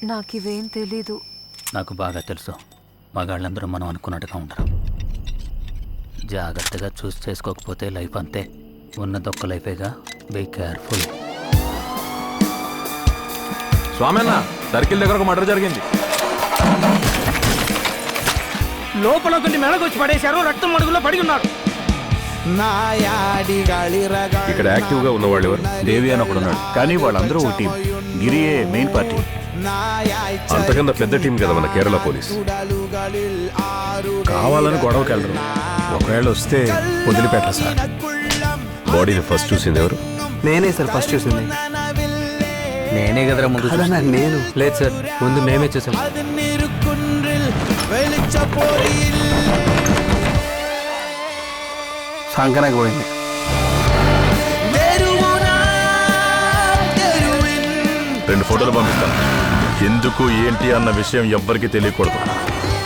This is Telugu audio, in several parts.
నాకివేం తెలీదు. నాకు బాగా తెలుసు. మగాళ్ళందరూ మనం అనుకున్నట్టుగా ఉండరు. జాగ్రత్తగా చూసి చేసుకోకపోతే లైఫ్ అంతే. ఉన్నదొక్క లైఫేగా. Be careful. స్వామన్న, సర్కిల్ దగ్గర ఒక మర్డర్ జరిగింది. లోపల కొన్ని మెడకొచ్చి పడేశారు. రక్తం మడుగులో పడి ఉన్నాడు. ఇక్కడ యాక్టివ్ గా ఉన్నవాళ్ళు ఎవరు? దేవి అని ఒకడున్నాడు, కానీ వాళ్ళందరూ ఒక టీం. గిరియే main party. అంతకన్నా పెద్ద టీం కదా మన కేరళ పోలీస్. కావాలని గొడవకి వెళ్ళరు. ఒకవేళ వస్తే వదిలిపెట్టరు సార్. బాడీని ఫస్ట్ చూసింది ఎవరు? నేనే సార్ ఫస్ట్ చూసింది. నేనే కదరా ముందు. నేను లేదు సార్, ముందు మేమే చూసాం. సంకనాకి పోయింది. రెండు ఫోటోలు పంపిస్తాను. ఎందుకు ఏంటి అన్న విషయం ఎవ్వరికి తెలియకూడదు.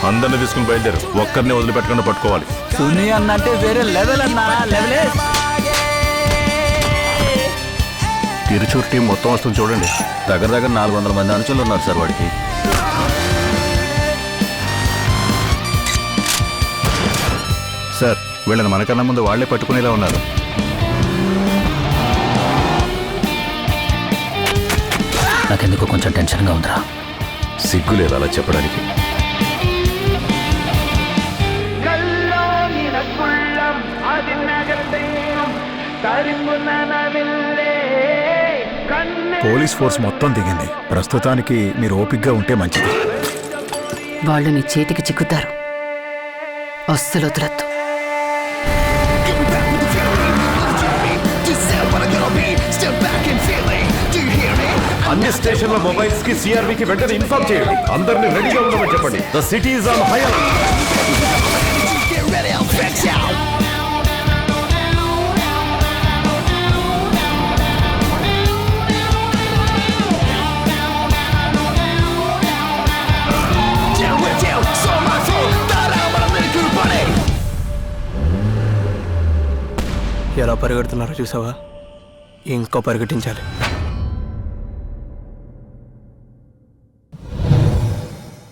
అందరిని తీసుకుని బయలుదేరు. ఒక్కరిని వదిలిపెట్టకుండా పట్టుకోవాలి. సునీ అన్నంటే వేరే లెవెల్ అన్నా. లెవెలే. తిరుచూరు టీం మొత్తం వస్తుంది చూడండి. దగ్గర 400 మంది అనుచరులు ఉన్నారు సార్ వాడికి. సార్, వీళ్ళని మనకన్నా ముందు వాళ్లే పట్టుకునేలా ఉన్నారు. నాకెందుకు కొంచెం టెన్షన్గా ఉందిరా. సిగ్గు లేదు అలా చెప్పడానికి. పోలీస్ ఫోర్స్ మొత్తం దిగింది. ప్రస్తుతానికి మీరు ఓపిక్గా ఉంటే మంచిది. వాళ్ళు నీ చేతికి చిక్కుతారు. అస్సలు వదలొద్దు. అన్ని స్టేషన్ల మొబైల్స్ కి సిఆర్బికి వెంటనే ఇన్ఫార్మ్ చేయండి. అందరినీ రెడీగా ఉండమని చెప్పండి. The city is on high alert. ఎలా పరిగెడుతున్నారో చూసావా? ఇంకో పరిగెట్టించాలి.